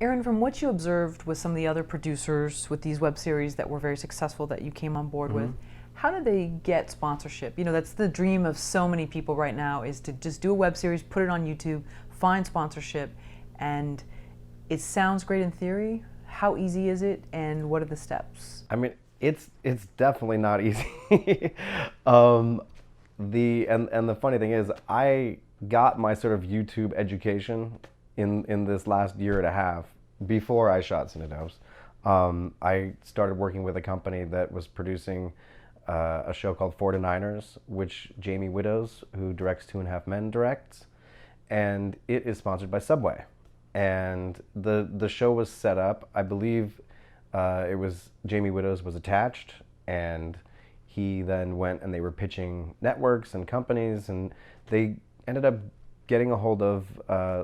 Aaron, from what you observed with some of the other producers with these web series that were very successful that you came on board with, how do they get sponsorship? You know, that's the dream of so many people right now, is to just do a web series, put it on YouTube, find sponsorship, and it sounds great in theory. How easy is it, and what are the steps? I mean, it's definitely not easy. um, the funny thing is, I got my sort of YouTube education in this last year and a half before I shot CINEDOPES. I started working with a company that was producing a show called 49ers, which Jamie Widows, who directs Two and a Half Men, directs, and it is sponsored by Subway. And the show was set up, I believe it was Jamie Widows was attached, and he then went and they were pitching networks and companies, and they ended up getting a hold of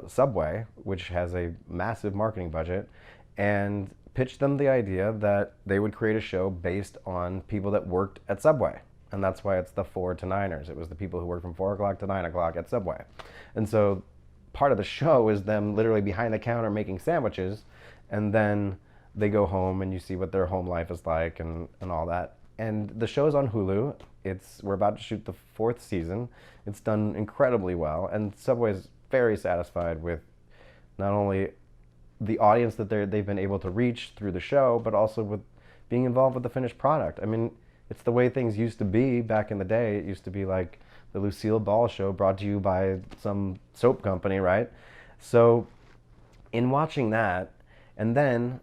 Subway, which has a massive marketing budget, and pitched them the idea that they would create a show based on people that worked at Subway. And that's why it's the 4 to 9ers. It was the people who worked from 4 o'clock to 9 o'clock at Subway. And so part of the show is them literally behind the counter making sandwiches, and then they go home and you see what their home life is like and all that. And the show's on Hulu. We're about to shoot the 4th season. It's done incredibly well, and Subway's very satisfied with not only the audience that they've been able to reach through the show, but also with being involved with the finished product. I mean, it's the way things used to be back in the day. It used to be like the Lucille Ball show brought to you by some soap company, right? So in watching that, and then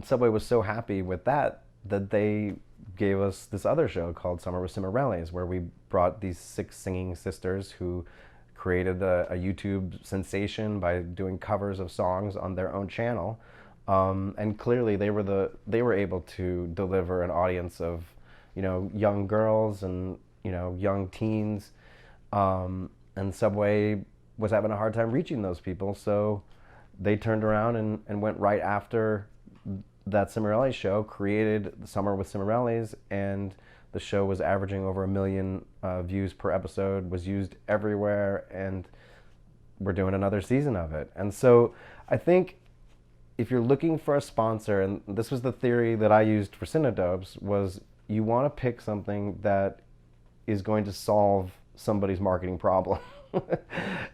Subway was so happy with that they gave us this other show called Summer with Cimarellis, where we brought these 6 singing sisters who created a YouTube sensation by doing covers of songs on their own channel, and clearly they were able to deliver an audience of, you know, young girls and, you know, young teens, and Subway was having a hard time reaching those people, so they turned around and went right after that Cimarelli show, created Summer with Cimarellis, and the show was averaging over 1 million views per episode, was used everywhere, and we're doing another season of it. And so I think if you're looking for a sponsor, and this was the theory that I used for CINEDOPES, was you want to pick something that is going to solve somebody's marketing problem.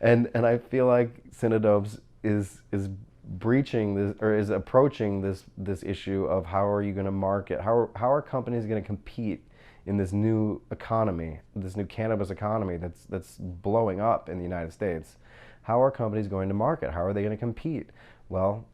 and I feel like CINEDOPES is breaching this, or is approaching this issue of how are you going to market, how are companies going to compete in this new economy, this new cannabis economy that's blowing up in the United States. How are companies going to market? How are they going to compete? Well,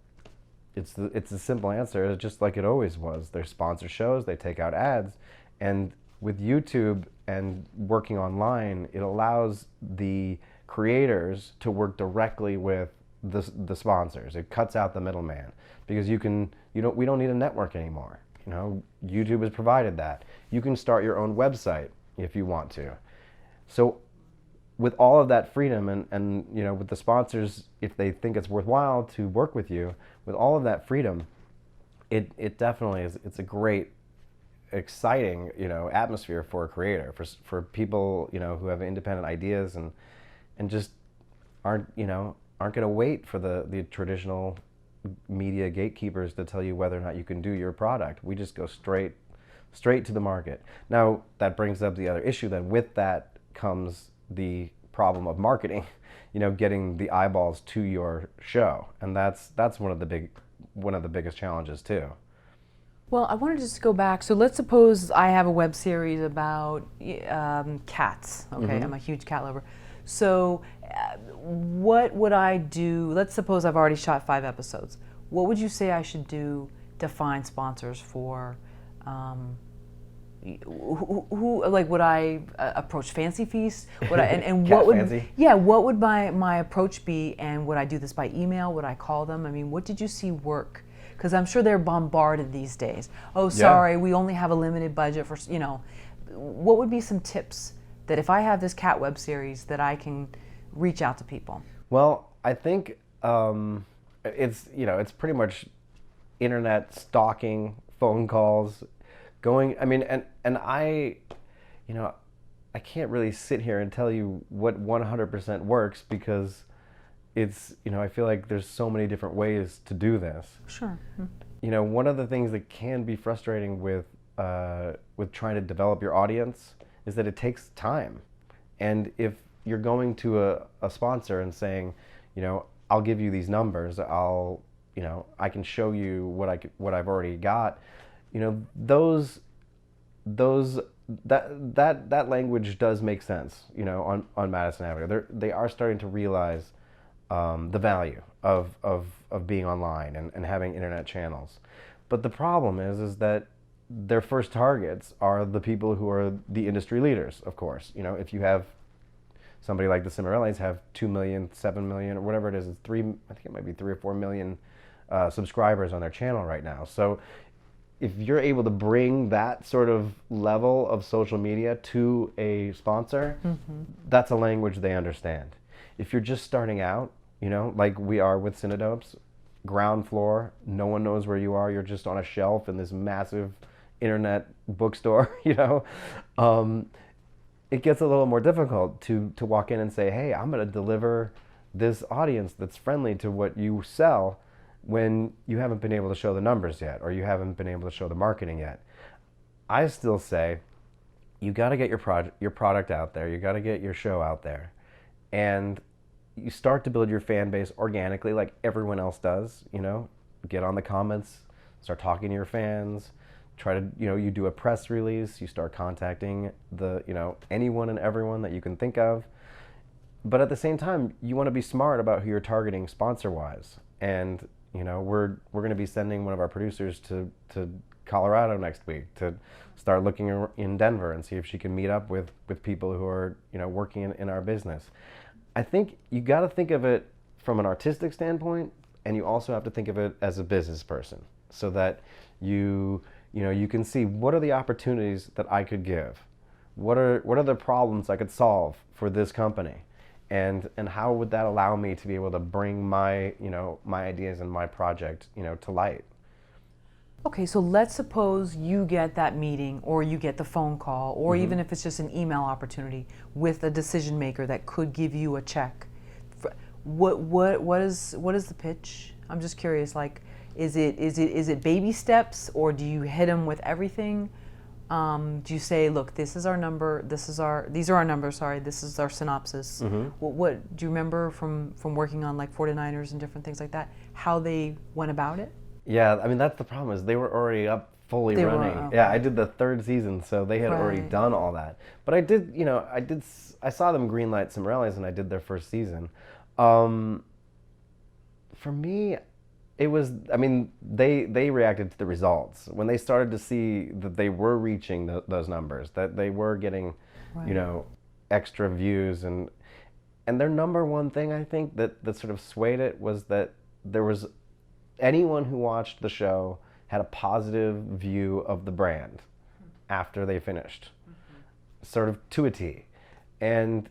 it's a simple answer. It's just like it always was. They sponsor shows, they take out ads, and with YouTube and working online, it allows the creators to work directly with the sponsors. It cuts out the middleman, because we don't need a network anymore. You know, YouTube has provided that. You can start your own website if you want to. So with all of that freedom and you know, with the sponsors, if they think it's worthwhile to work with you, with all of that freedom, it definitely is. It's a great, exciting, you know, atmosphere for a creator, for people, you know, who have independent ideas and just aren't going to wait for the traditional media gatekeepers to tell you whether or not you can do your product. We just go straight to the market. Now, that brings up the other issue. Then with that comes the problem of marketing, you know, getting the eyeballs to your show, and that's one of the biggest challenges too. Well, I wanted to just go back. So let's suppose I have a web series about cats. Okay, I'm a huge cat lover. So what would I do? Let's suppose I've already shot 5 episodes. What would you say I should do to find sponsors for? Who like, would I approach Fancy Feast? Would I, and Cat what would Fancy? Yeah, what would my approach be? And would I do this by email? Would I call them? I mean, what did you see work? Because I'm sure they're bombarded these days. Oh, sorry, we only have a limited budget for, you know. What would be some tips that if I have this cat web series that I can reach out to people? Well, I think it's pretty much internet stalking, phone calls, going. I mean, and I can't really sit here and tell you what 100% works, because it's, I feel like there's so many different ways to do this. Sure. One of the things that can be frustrating with trying to develop your audience is that it takes time. And if you're going to a sponsor and saying, I'll give you these numbers, I can show you what I've already got, that language does make sense, on Madison Avenue. They are starting to realize the value of being online and having internet channels. But the problem is that their first targets are the people who are the industry leaders, of course. If you have somebody like the Cimarellis have 2 million, 7 million, or whatever it is, I think it might be 3 or 4 million subscribers on their channel right now. So if you're able to bring that sort of level of social media to a sponsor, that's a language they understand. If you're just starting out, like we are with CINEDOPES, ground floor, no one knows where you are, you're just on a shelf in this massive internet bookstore, it gets a little more difficult to walk in and say, hey, I'm going to deliver this audience that's friendly to what you sell, when you haven't been able to show the numbers yet, or you haven't been able to show the marketing yet. I still say you got to get your product out there, you got to get your show out there, and you start to build your fan base organically like everyone else does. Get on the comments, start talking to your fans, try to, you do a press release, you start contacting anyone and everyone that you can think of. But at the same time, you want to be smart about who you're targeting sponsor-wise. And we're going to be sending one of our producers to Colorado next week to start looking in Denver and see if she can meet up with people who are working in our business. I think you got to think of it from an artistic standpoint, and you also have to think of it as a business person, so that you can see what are the opportunities that I could give, what are the problems I could solve for this company. And how would that allow me to be able to bring my ideas and my project, to light? Okay, so let's suppose you get that meeting, or you get the phone call, or even if it's just an email opportunity with a decision maker that could give you a check. What is the pitch? I'm just curious. Like, is it baby steps, or do you hit them with everything? Do you say, look, this is our number, these are our numbers, sorry, this is our synopsis. What do you remember from working on like 49ers and different things like that, how they went about it? Yeah, I mean, that's the problem, is they were already up fully running. Yeah, I did the 3rd season, so they had already done all that. But I did, I saw them greenlight Cimarellis, and I did their 1st season. For me, it was, they reacted to the results. When they started to see that they were reaching those numbers, that they were getting, extra views, and their number one thing, I think, that sort of swayed it was that there was anyone who watched the show had a positive view of the brand after they finished, sort of to a T. And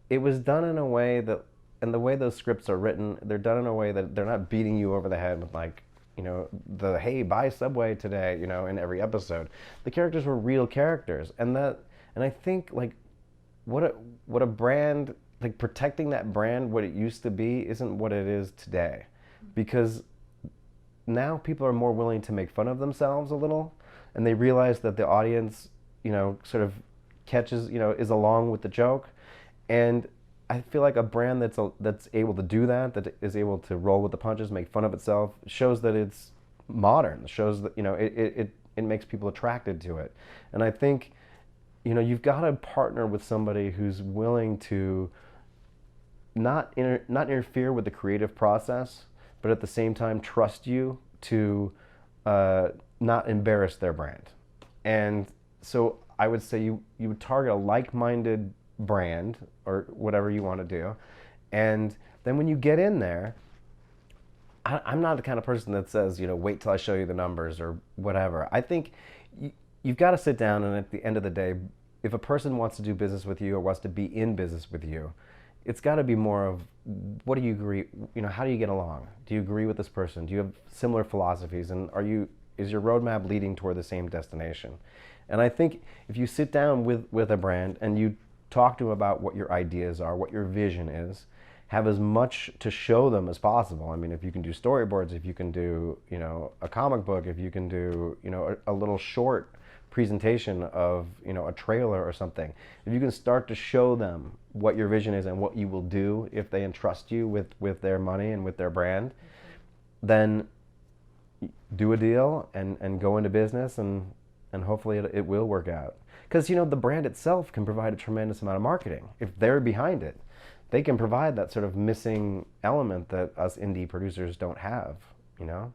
it was done in a way that, and the way those scripts are written, they're done in a way that they're not beating you over the head with like, the hey, buy Subway today, in every episode. The characters were real characters, and I think like what a brand, like protecting that brand, what it used to be, isn't what it is today, because now people are more willing to make fun of themselves a little, and they realize that the audience, sort of catches, is along with the joke. And I feel like a brand that's able to do that is able to roll with the punches, make fun of itself, shows that it's modern, shows that, it makes people attracted to it. And I think, you've got to partner with somebody who's willing to not interfere with the creative process, but at the same time trust you to not embarrass their brand. And so I would say you would target a like-minded brand, or whatever you want to do, and then when you get in there, I'm not the kind of person that says, wait till I show you the numbers or whatever. I think you've got to sit down, and at the end of the day, if a person wants to do business with you or wants to be in business with you, it's got to be more of, what do you agree, how do you get along? Do you agree with this person? Do you have similar philosophies? And is your roadmap leading toward the same destination? And I think if you sit down with a brand and you talk to them about what your ideas are, what your vision is, have as much to show them as possible. I mean, if you can do storyboards, if you can do, you know, a comic book, if you can do, you know, a little short presentation of, you know, a trailer or something, if you can start to show them what your vision is and what you will do if they entrust you with their money and with their brand, then do a deal and go into business, and hopefully it will work out. Because, you know, the brand itself can provide a tremendous amount of marketing. If they're behind it, they can provide that sort of missing element that us indie producers don't have, you know?